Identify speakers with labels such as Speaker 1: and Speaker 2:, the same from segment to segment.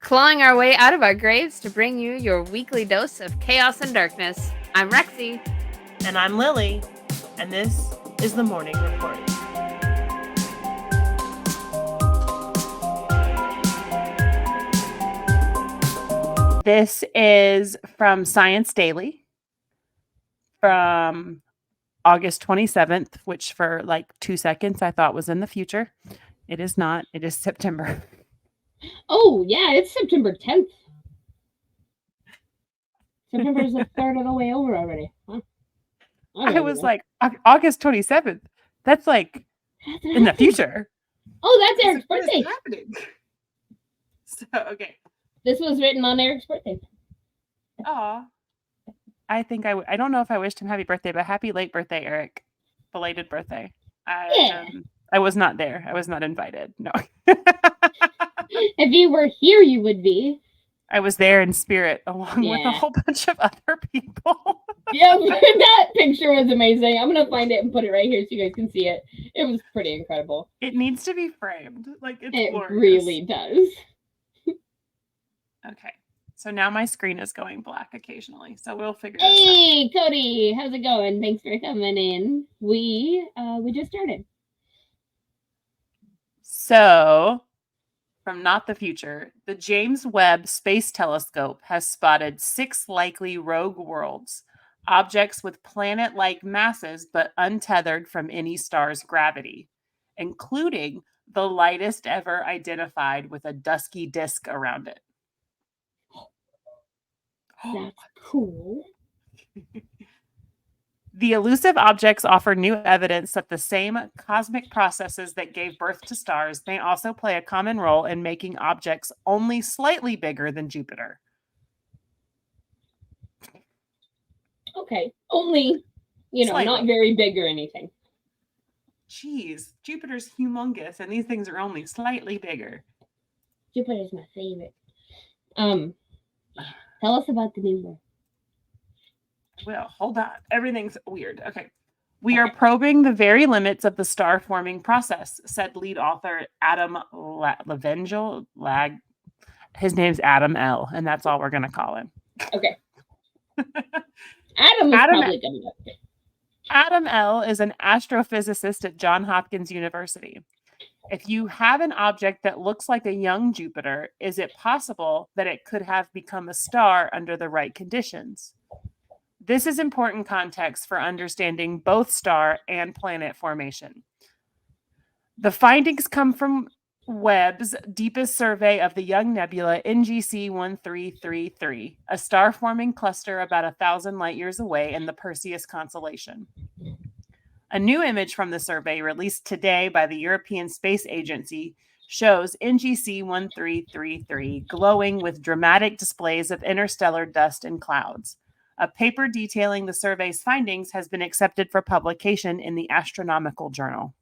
Speaker 1: clawing our way out of our graves to bring you your weekly dose of chaos and darkness. I'm Rexy.
Speaker 2: And I'm Lily, and this is the Morning Report. This is from Science Daily from August 27th, which for like 2 seconds I thought was in the future. It is not. It is September.
Speaker 3: Oh, yeah, it's September 10th. September is a third of the way over already. Huh?
Speaker 2: I was like, August 27th. That's like in the future.
Speaker 3: Oh, that's Eric's birthday.
Speaker 2: What is happening? So, okay.
Speaker 3: This was written on Eric's birthday.
Speaker 2: Aw. I think I don't know if I wished him happy birthday, but happy late birthday, Eric. Belated birthday. I was not there. I was not invited. No.
Speaker 3: If you were here, you would be.
Speaker 2: I was there in spirit along with a whole bunch of other people.
Speaker 3: Yeah, that picture was amazing. I'm going to find it and put it right here so you guys can see it. It was pretty incredible.
Speaker 2: It needs to be framed. It glorious.
Speaker 3: Really does.
Speaker 2: Okay. So now my screen is going black occasionally. So we'll figure this out.
Speaker 3: Hey, Cody. How's it going? Thanks for coming in. We just started.
Speaker 2: So, from Not the Future, the James Webb Space Telescope has spotted 6 likely rogue worlds, objects with planet-like masses but untethered from any star's gravity, including the lightest ever identified with a dusky disk around it.
Speaker 3: That's cool.
Speaker 2: The elusive objects offer new evidence that the same cosmic processes that gave birth to stars may also play a common role in making objects only slightly bigger than Jupiter.
Speaker 3: Okay. Only, slightly. Not very big or anything.
Speaker 2: Jeez, Jupiter's humongous, and these things are only slightly bigger.
Speaker 3: Jupiter's my favorite. Tell us about the new one.
Speaker 2: Well, hold on. Everything's weird. Okay. We are probing the very limits of the star forming process, said lead author Adam Levengel. His name's Adam L., and that's all we're going to call him.
Speaker 3: Okay. Adam is probably going to.
Speaker 2: Adam L. is an astrophysicist at Johns Hopkins University. If you have an object that looks like a young Jupiter, is it possible that it could have become a star under the right conditions? This is important context for understanding both star and planet formation. The findings come from Webb's deepest survey of the young nebula NGC 1333, a star-forming cluster about 1,000 light-years away in the Perseus constellation. A new image from the survey released today by the European Space Agency shows NGC 1333 glowing with dramatic displays of interstellar dust and clouds. A paper detailing the survey's findings has been accepted for publication in the Astronomical Journal.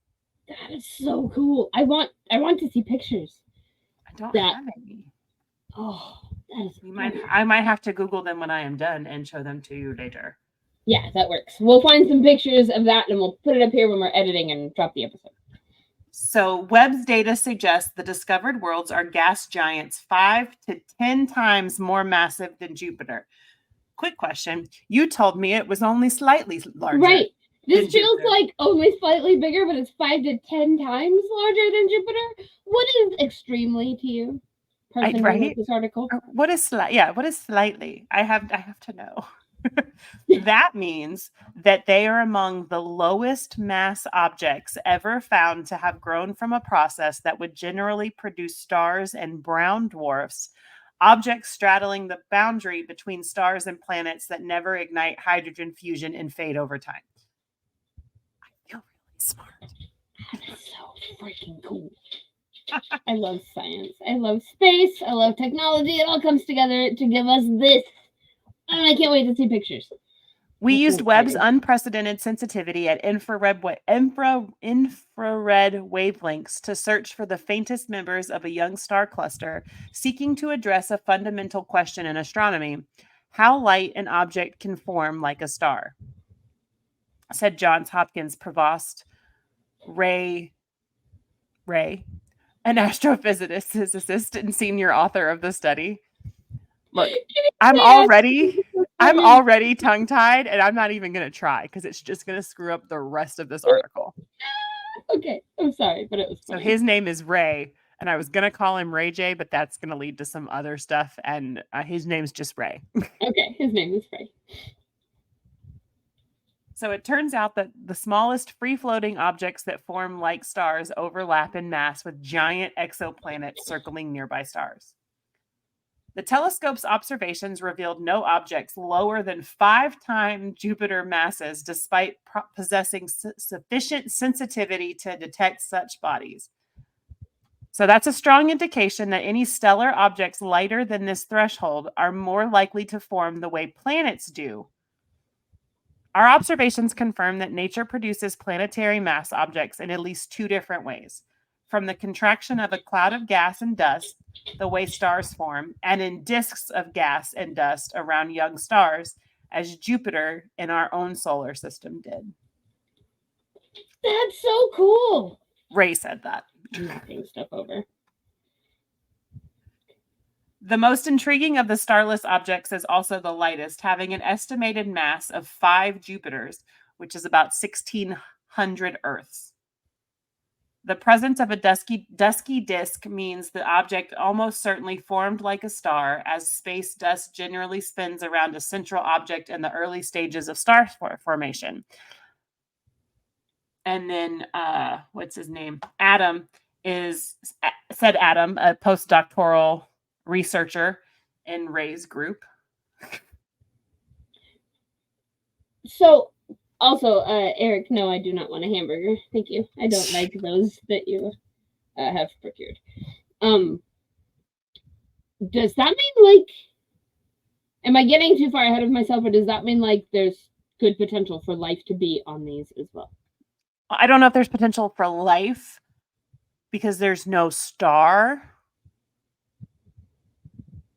Speaker 3: That is so cool. I want to see pictures.
Speaker 2: I don't have any.
Speaker 3: Oh, that is cool.
Speaker 2: I might have to Google them when I am done and show them to you later.
Speaker 3: Yeah, that works. We'll find some pictures of that and we'll put it up here when we're editing and drop the episode.
Speaker 2: So Webb's data suggests the discovered worlds are gas giants 5 to 10 times more massive than Jupiter. Quick question. You told me it was only slightly larger.
Speaker 3: Right. This feels like only slightly bigger, but it's 5 to 10 times larger than Jupiter. What is extremely to you? Person who wrote this article.
Speaker 2: What is slightly? I have to know. That means that they are among the lowest mass objects ever found to have grown from a process that would generally produce stars and brown dwarfs. Objects straddling the boundary between stars and planets that never ignite hydrogen fusion and fade over time. I feel really smart.
Speaker 3: That's so freaking cool. I love science. I love space. I love technology. It all comes together to give us this. And I can't wait to see pictures.
Speaker 2: We used Webb's unprecedented sensitivity at infrared wavelengths to search for the faintest members of a young star cluster, seeking to address a fundamental question in astronomy: how light an object can form like a star, said Johns Hopkins Provost Ray an astrophysicist and senior author of the study. Look, I'm already tongue-tied, and I'm not even going to try because it's just going to screw up the rest of this article.
Speaker 3: Okay, I'm sorry, but it was
Speaker 2: So
Speaker 3: funny.
Speaker 2: his name is Ray, and I was going to call him Ray J, but that's going to lead to some other stuff, and his name's just Ray.
Speaker 3: Okay, his name is Ray.
Speaker 2: So it turns out that the smallest free-floating objects that form like stars overlap in mass with giant exoplanets circling nearby stars. The telescope's observations revealed no objects lower than 5 times Jupiter masses, despite possessing sufficient sensitivity to detect such bodies. So that's a strong indication that any stellar objects lighter than this threshold are more likely to form the way planets do. Our observations confirm that nature produces planetary mass objects in at least 2 different ways. From the contraction of a cloud of gas and dust, the way stars form, and in disks of gas and dust around young stars, as Jupiter in our own solar system did.
Speaker 3: That's so cool.
Speaker 2: Ray said that.
Speaker 3: Knocking stuff over.
Speaker 2: The most intriguing of the starless objects is also the lightest, having an estimated mass of 5 Jupiters, which is about 1,600 Earths. The presence of a dusky disk means the object almost certainly formed like a star, as space dust generally spins around a central object in the early stages of star formation. And then, what's his name? Adam, a postdoctoral researcher in Ray's group.
Speaker 3: So, also, Eric, no, I do not want a hamburger. Thank you. I don't like those that you have procured. Does that mean, like, am I getting too far ahead of myself, or does that mean, like, there's good potential for life to be on these as well?
Speaker 2: I don't know if there's potential for life because there's no star.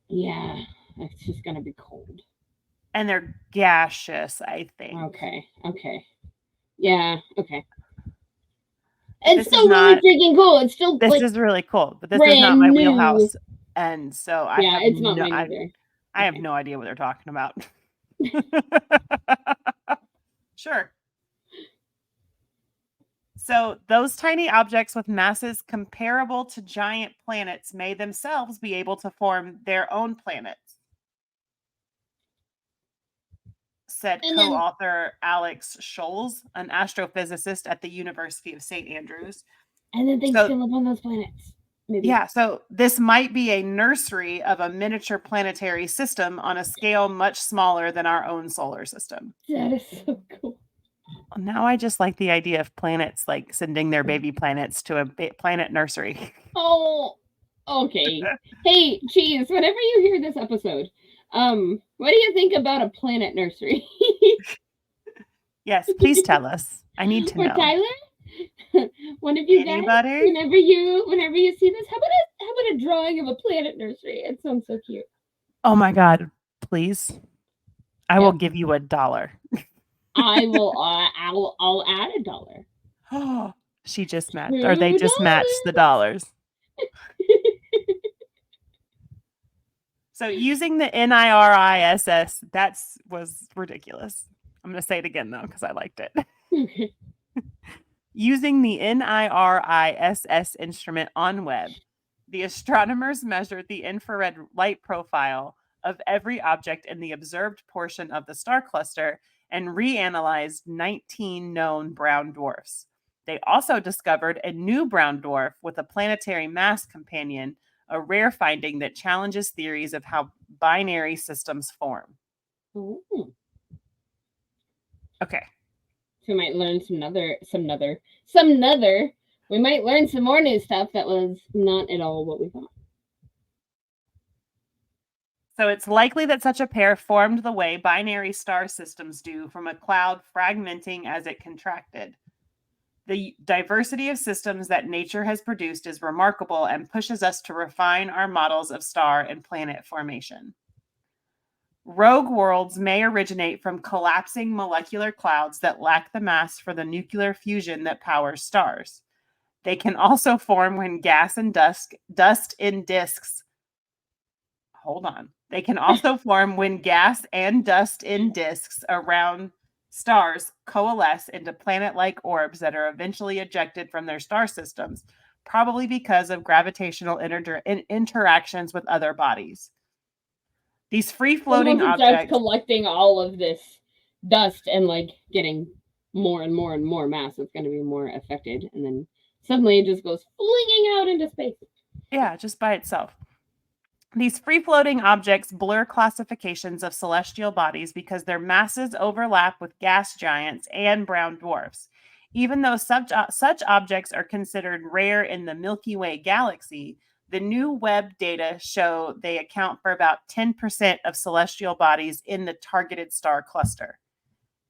Speaker 3: Yeah, it's just going to be cold.
Speaker 2: And they're gaseous, I think.
Speaker 3: Okay. Yeah, okay. It's still really freaking cool. It's still
Speaker 2: this is really cool, but this is not my wheelhouse. And so I have no idea what they're talking about. Sure. So those tiny objects with masses comparable to giant planets may themselves be able to form their own planets, said co-author Alex Scholes, an astrophysicist at the University of St. Andrews.
Speaker 3: And then things fill up on those planets. Maybe.
Speaker 2: Yeah, so this might be a nursery of a miniature planetary system on a scale much smaller than our own solar system.
Speaker 3: That is so cool.
Speaker 2: Now I just like the idea of planets like sending their baby planets to a planet nursery.
Speaker 3: Oh, okay. Hey, Cheese, whenever you hear this episode, what do you think about a planet nursery?
Speaker 2: Yes, please tell us. I need to know.
Speaker 3: Tyler? One of you
Speaker 2: Anybody?
Speaker 3: guys, whenever you see this, how about a drawing of a planet nursery? It sounds so cute.
Speaker 2: Oh my God, please. I will give you $1.
Speaker 3: I'll add $1.
Speaker 2: Oh, she just matched, or they just matched the dollars. So using the NIRISS, that was ridiculous. I'm going to say it again though, because I liked it.
Speaker 3: Okay.
Speaker 2: Using the NIRISS instrument on Webb, the astronomers measured the infrared light profile of every object in the observed portion of the star cluster and reanalyzed 19 known brown dwarfs. They also discovered a new brown dwarf with a planetary mass companion, a rare finding that challenges theories of how binary systems form.
Speaker 3: Ooh.
Speaker 2: Okay.
Speaker 3: So we might learn we might learn some more new stuff that was not at all what we thought.
Speaker 2: So it's likely that such a pair formed the way binary star systems do, from a cloud fragmenting as it contracted. The diversity of systems that nature has produced is remarkable and pushes us to refine our models of star and planet formation. Rogue worlds may originate from collapsing molecular clouds that lack the mass for the nuclear fusion that powers stars. They can also form when gas and dust in disks. Hold on. They can also form when gas and dust in disks around stars coalesce into planet-like orbs that are eventually ejected from their star systems, probably because of gravitational interactions with other bodies. These free-floating
Speaker 3: Once it starts
Speaker 2: objects...
Speaker 3: collecting all of this dust and like getting more and more and more mass, it's going to be more affected, and then suddenly it just goes flinging out into space.
Speaker 2: Yeah, just by itself. These free-floating objects blur classifications of celestial bodies because their masses overlap with gas giants and brown dwarfs. Even though such objects are considered rare in the Milky Way galaxy, the new Webb data show they account for about 10% of celestial bodies in the targeted star cluster.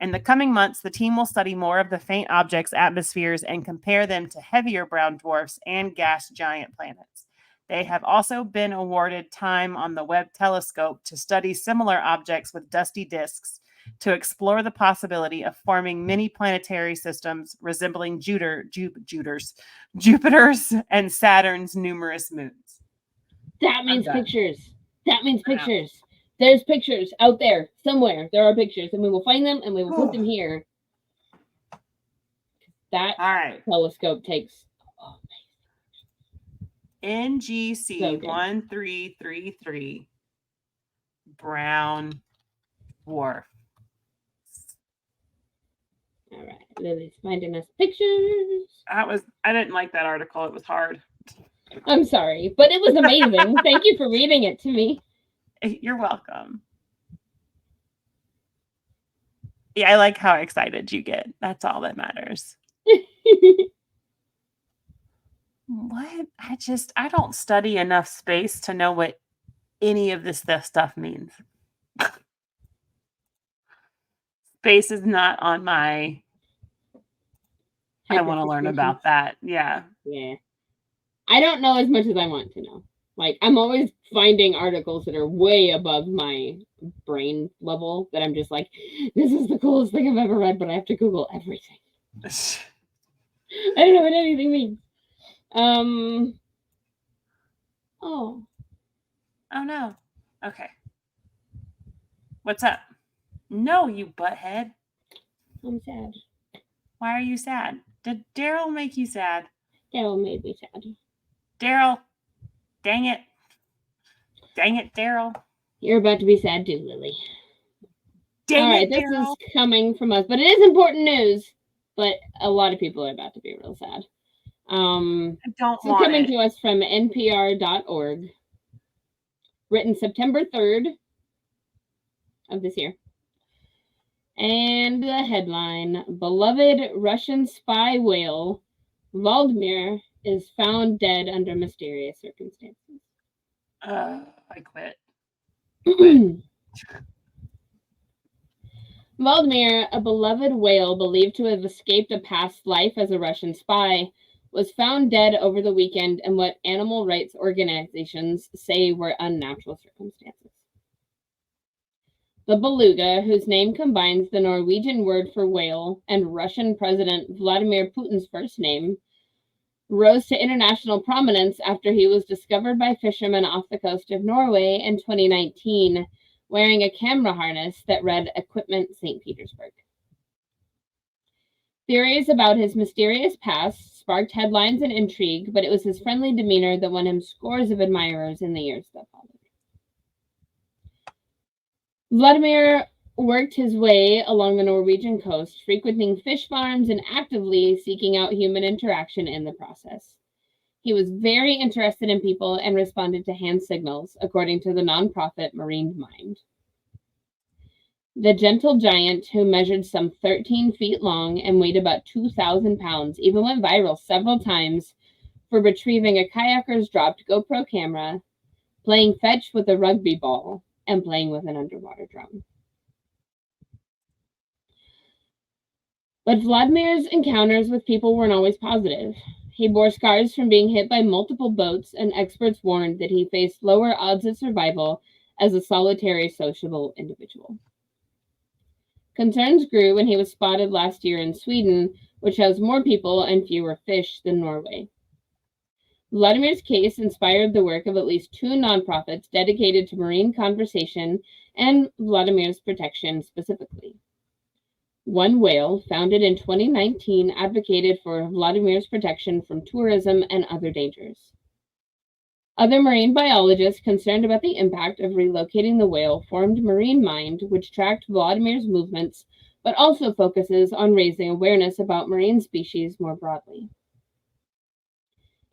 Speaker 2: In the coming months, the team will study more of the faint objects' atmospheres and compare them to heavier brown dwarfs and gas giant planets. They have also been awarded time on the Webb telescope to study similar objects with dusty disks to explore the possibility of forming mini planetary systems resembling Jupiter's and Saturn's numerous moons.
Speaker 3: That means pictures. That means pictures. There's pictures out there somewhere. There are pictures, and we will find them and we will put them here. That telescope takes
Speaker 2: NGC 1333 brown dwarf.
Speaker 3: All right, Lily's finding us pictures.
Speaker 2: I didn't like that article. It was hard.
Speaker 3: I'm sorry, but it was amazing. Thank you for reading it to me.
Speaker 2: You're welcome. Yeah, I like how excited you get. That's all that matters. What? I don't study enough space to know what any of this stuff means. Space is not on my... I want to learn about that. Yeah.
Speaker 3: Yeah. I don't know as much as I want to know. Like, I'm always finding articles that are way above my brain level that I'm just like, this is the coolest thing I've ever read, but I have to Google everything. I don't know what anything means. Oh
Speaker 2: no. Okay. What's up? No, you butthead.
Speaker 3: I'm sad.
Speaker 2: Why are you sad? Did Daryl make you sad?
Speaker 3: Daryl made me sad.
Speaker 2: Daryl. Dang it. Dang it, Daryl.
Speaker 3: You're about to be sad too, Lily.
Speaker 2: Dang
Speaker 3: it, this Daryl. Is coming from us, but it is important news. But a lot of people are about to be real sad.
Speaker 2: I don't want
Speaker 3: coming to us from npr.org. Written September 3rd of this year. And the headline, beloved Russian spy whale Vladimir is found dead under mysterious circumstances.
Speaker 2: I quit.
Speaker 3: Vladimir, a beloved whale believed to have escaped a past life as a Russian spy, was found dead over the weekend in what animal rights organizations say were unnatural circumstances. The beluga, whose name combines the Norwegian word for whale and Russian President Vladimir Putin's first name, rose to international prominence after he was discovered by fishermen off the coast of Norway in 2019, wearing a camera harness that read Equipment St. Petersburg. Theories about his mysterious past sparked headlines and intrigue, but it was his friendly demeanor that won him scores of admirers in the years that followed. Vladimir worked his way along the Norwegian coast, frequenting fish farms and actively seeking out human interaction in the process. He was very interested in people and responded to hand signals, according to the nonprofit Marine Mind. The gentle giant, who measured some 13 feet long and weighed about 2,000 pounds, even went viral several times for retrieving a kayaker's dropped GoPro camera, playing fetch with a rugby ball, and playing with an underwater drone. But Vladimir's encounters with people weren't always positive. He bore scars from being hit by multiple boats, and experts warned that he faced lower odds of survival as a solitary, sociable individual. Concerns grew when he was spotted last year in Sweden, which has more people and fewer fish than Norway. Vladimir's case inspired the work of at least 2 nonprofits dedicated to marine conservation and Vladimir's protection specifically. One Whale, founded in 2019, advocated for Vladimir's protection from tourism and other dangers. Other marine biologists concerned about the impact of relocating the whale formed Marine Mind, which tracked Vladimir's movements, but also focuses on raising awareness about marine species more broadly.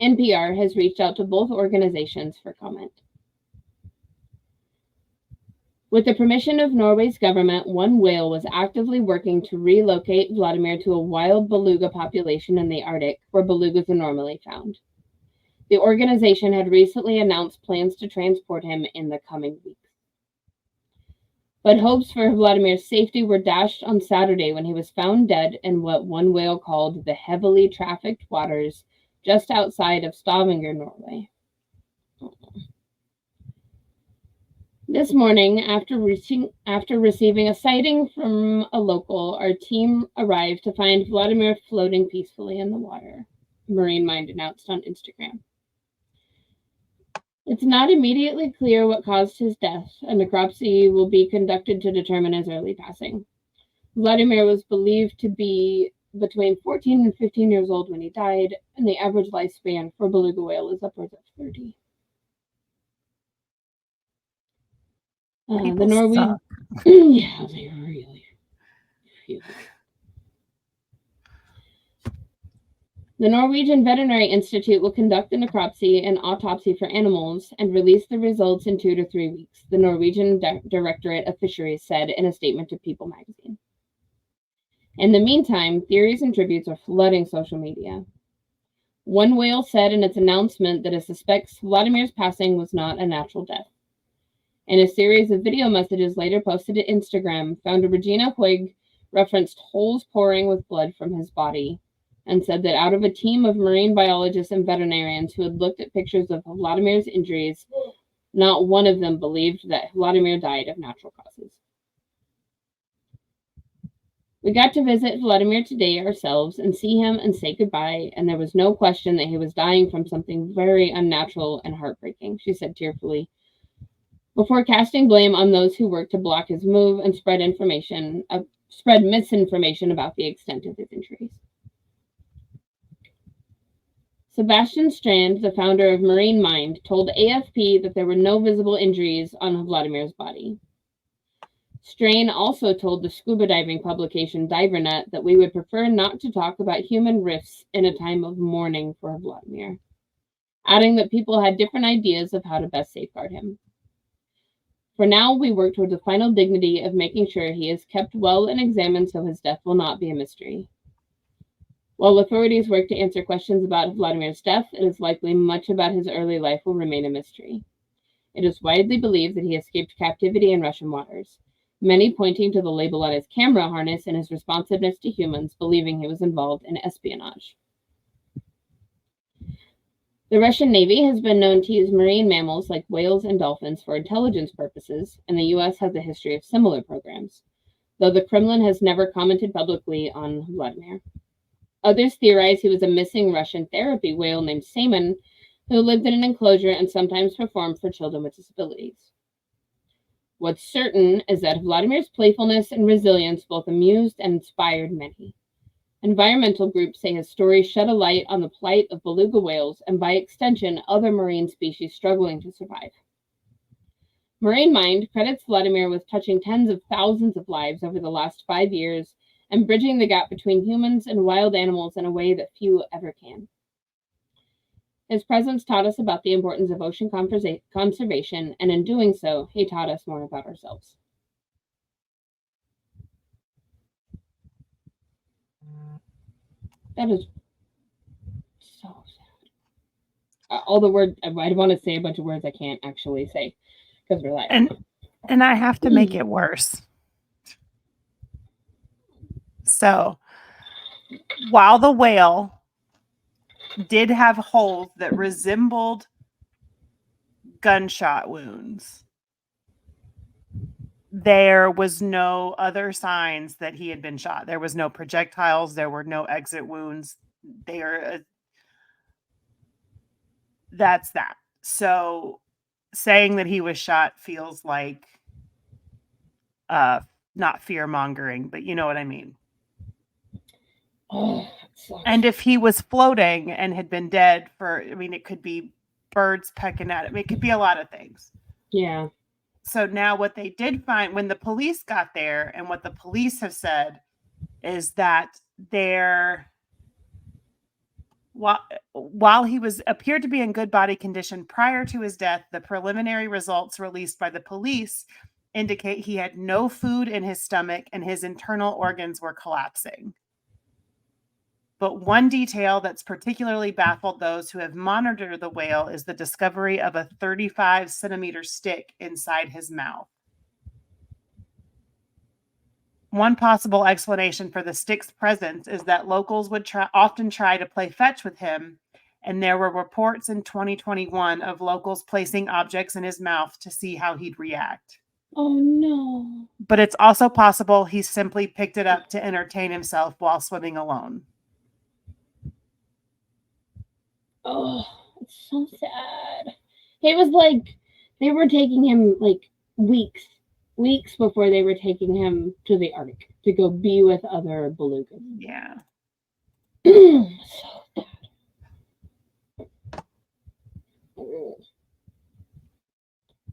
Speaker 3: NPR has reached out to both organizations for comment. With the permission of Norway's government, One Whale was actively working to relocate Vladimir to a wild beluga population in the Arctic, where belugas are normally found. The organization had recently announced plans to transport him in the coming weeks. But hopes for Vladimir's safety were dashed on Saturday when he was found dead in what One Whale called the heavily trafficked waters just outside of Stavanger, Norway. This morning, after receiving a sighting from a local, our team arrived to find Vladimir floating peacefully in the water, Marine Mind announced on Instagram. It's not immediately clear what caused his death. A necropsy will be conducted to determine his early passing. Vladimir was believed to be between 14 and 15 years old when he died, and the average lifespan for beluga whale is upwards of 30. The Norwegian, yeah, they really feel it. The Norwegian Veterinary Institute will conduct the necropsy and autopsy for animals and release the results in 2 to 3 weeks, the Norwegian Directorate of Fisheries said in a statement to People magazine. In the meantime, theories and tributes are flooding social media. One Whale said in its announcement that it suspects Vladimir's passing was not a natural death. In a series of video messages later posted to Instagram, founder Regina Hoig referenced holes pouring with blood from his body and said that out of a team of marine biologists and veterinarians who had looked at pictures of Vladimir's injuries, not one of them believed that Vladimir died of natural causes. We got to visit Vladimir today ourselves and see him and say goodbye, and there was no question that he was dying from something very unnatural and heartbreaking, she said tearfully, before casting blame on those who worked to block his move and spread misinformation about the extent of his injuries. Sebastian Strand, the founder of Marine Mind, told AFP that there were no visible injuries on Vladimir's body. Strain also told the scuba diving publication DiverNet that we would prefer not to talk about human risks in a time of mourning for Vladimir, adding that people had different ideas of how to best safeguard him. For now, we work towards the final dignity of making sure he is kept well and examined so his death will not be a mystery. While authorities work to answer questions about Vladimir's death, it is likely much about his early life will remain a mystery. It is widely believed that he escaped captivity in Russian waters, many pointing to the label on his camera harness and his responsiveness to humans, believing he was involved in espionage. The Russian Navy has been known to use marine mammals like whales and dolphins for intelligence purposes, and the U.S. has a history of similar programs, though the Kremlin has never commented publicly on Vladimir. Others theorize he was a missing Russian therapy whale named Seaman, who lived in an enclosure and sometimes performed for children with disabilities. What's certain is that Vladimir's playfulness and resilience both amused and inspired many. Environmental groups say his story shed a light on the plight of beluga whales and, by extension, other marine species struggling to survive. Marine Mind credits Vladimir with touching tens of thousands of lives over the last 5 years and bridging the gap between humans and wild animals in a way that few ever can. His presence taught us about the importance of ocean conservation, and in doing so, he taught us more about ourselves. That is so sad. All the words, I want to say a bunch of words I can't actually say because we're live.
Speaker 2: And I have to make it worse. So, while the whale did have holes that resembled gunshot wounds, there was no other signs that he had been shot. There was no projectiles. There were no exit wounds. That's that. So saying that he was shot feels like not fear mongering, but you know what I mean.
Speaker 3: Oh, that sucks.
Speaker 2: And if he was floating and had been dead for, I mean, it could be birds pecking at him. It could be a lot of things.
Speaker 3: Yeah.
Speaker 2: So now what they did find when the police got there, and what the police have said is that while he was appeared to be in good body condition prior to his death, the preliminary results released by the police indicate he had no food in his stomach and his internal organs were collapsing. But one detail that's particularly baffled those who have monitored the whale is the discovery of a 35-centimeter stick inside his mouth. One possible explanation for the stick's presence is that locals would often try to play fetch with him, and there were reports in 2021 of locals placing objects in his mouth to see how he'd react.
Speaker 3: Oh, no.
Speaker 2: But it's also possible he simply picked it up to entertain himself while swimming alone.
Speaker 3: Oh, it's so sad. It was like they were taking him like weeks before they were taking him to the Arctic to go be with other belugas.
Speaker 2: Yeah.
Speaker 3: So sad.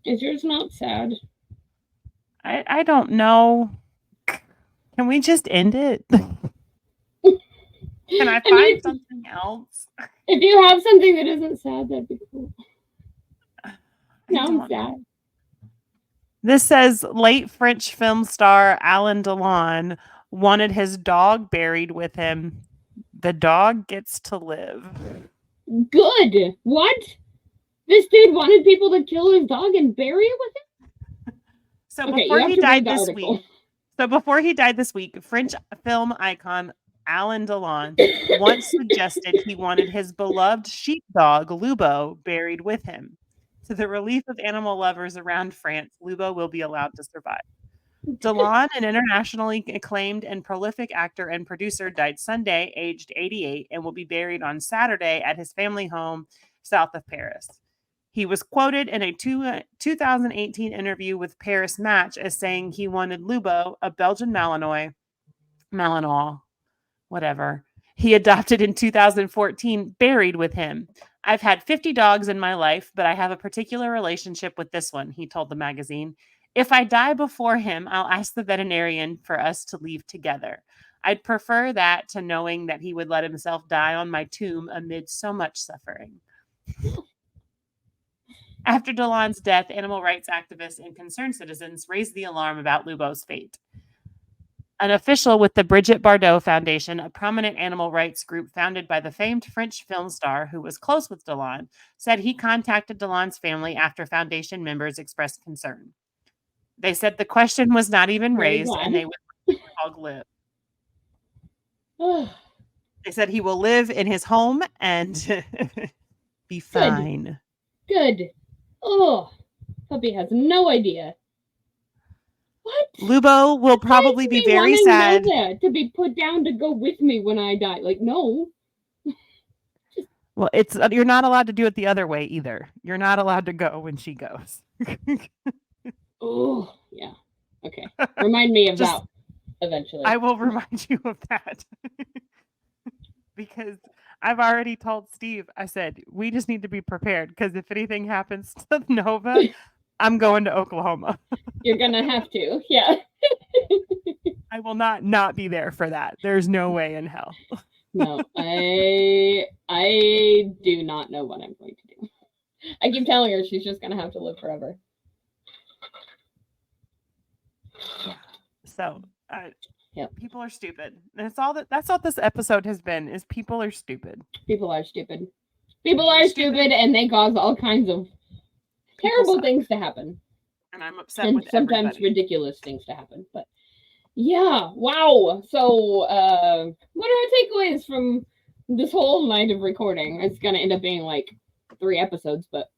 Speaker 3: Is yours not sad?
Speaker 2: I don't know. Can we just end it? Can I find something else?
Speaker 3: If you have something that isn't sad, that'd be cool. Now I'm sad.
Speaker 2: This says late French film star Alain Delon wanted his dog buried with him. The dog gets to live.
Speaker 3: Good. What? This dude wanted people to kill his dog and bury it with him?
Speaker 2: So before he died this week, French film icon Alain Delon once suggested he wanted his beloved sheepdog, Lubo, buried with him. To the relief of animal lovers around France, Lubo will be allowed to survive. Delon, an internationally acclaimed and prolific actor and producer, died Sunday, aged 88, and will be buried on Saturday at his family home south of Paris. He was quoted in a 2018 interview with Paris Match as saying he wanted Lubo, a Belgian Malinois, whatever, he adopted in 2014, buried with him. I've had 50 dogs in my life, but I have a particular relationship with this one, he told the magazine. If I die before him, I'll ask the veterinarian for us to leave together. I'd prefer that to knowing that he would let himself die on my tomb amid so much suffering. After Delon's death, animal rights activists and concerned citizens raised the alarm about Lubo's fate. An official with the Brigitte Bardot Foundation, a prominent animal rights group founded by the famed French film star who was close with Delon, said he contacted Delon's family after foundation members expressed concern. They said the question was not even raised and they would let the dog live. They said he will live in his home and be fine.
Speaker 3: Good. Oh, puppy has no idea. What?
Speaker 2: Lubo will probably be very sad
Speaker 3: to be put down to go with me when I die. Like, no.
Speaker 2: Well, it's you're not allowed to do it the other way either. You're not allowed to go when she goes.
Speaker 3: Oh, yeah. Okay. Remind me of that eventually.
Speaker 2: I will remind you of that. Because I've already told Steve, I said, we just need to be prepared because if anything happens to Nova, I'm going to Oklahoma.
Speaker 3: You're going to have to. Yeah.
Speaker 2: I will not be there for that. There's no way in hell.
Speaker 3: No, I do not know what I'm going to do. I keep telling her she's just going to have to live forever.
Speaker 2: So,
Speaker 3: yep.
Speaker 2: People are stupid. And that's all this episode has been, is people are stupid.
Speaker 3: People are stupid. People are stupid and they cause all kinds of terrible things to happen.
Speaker 2: And I'm upset with
Speaker 3: sometimes
Speaker 2: everybody.
Speaker 3: Ridiculous things to happen. But yeah, wow. So what are our takeaways from this whole night of recording? It's gonna end up being like 3 episodes, but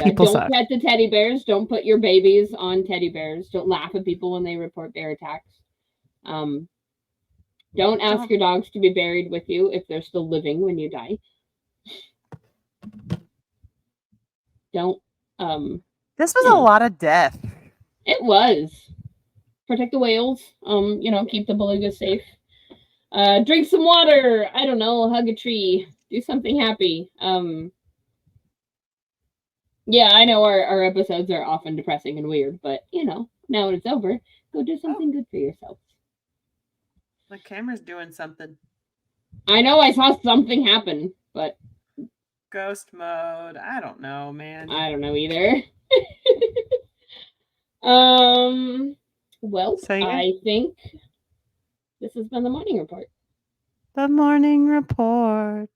Speaker 2: People
Speaker 3: Don't
Speaker 2: suck.
Speaker 3: pet the teddy bears. Don't put your babies on teddy bears. Don't laugh at people when they report bear attacks. Don't ask your dogs to be buried with you if they're still living when you die. Don't.
Speaker 2: This was a lot of death.
Speaker 3: It was. Protect the whales. Keep the belugas safe. Drink some water. I don't know. Hug a tree. Do something happy. Yeah, I know our episodes are often depressing and weird, but now it's over, go do something good for yourself.
Speaker 2: The camera's doing something.
Speaker 3: I know I saw something happen, but
Speaker 2: ghost mode. I don't know, man.
Speaker 3: I don't know either. Well, I think this has been the morning report.
Speaker 2: The morning report.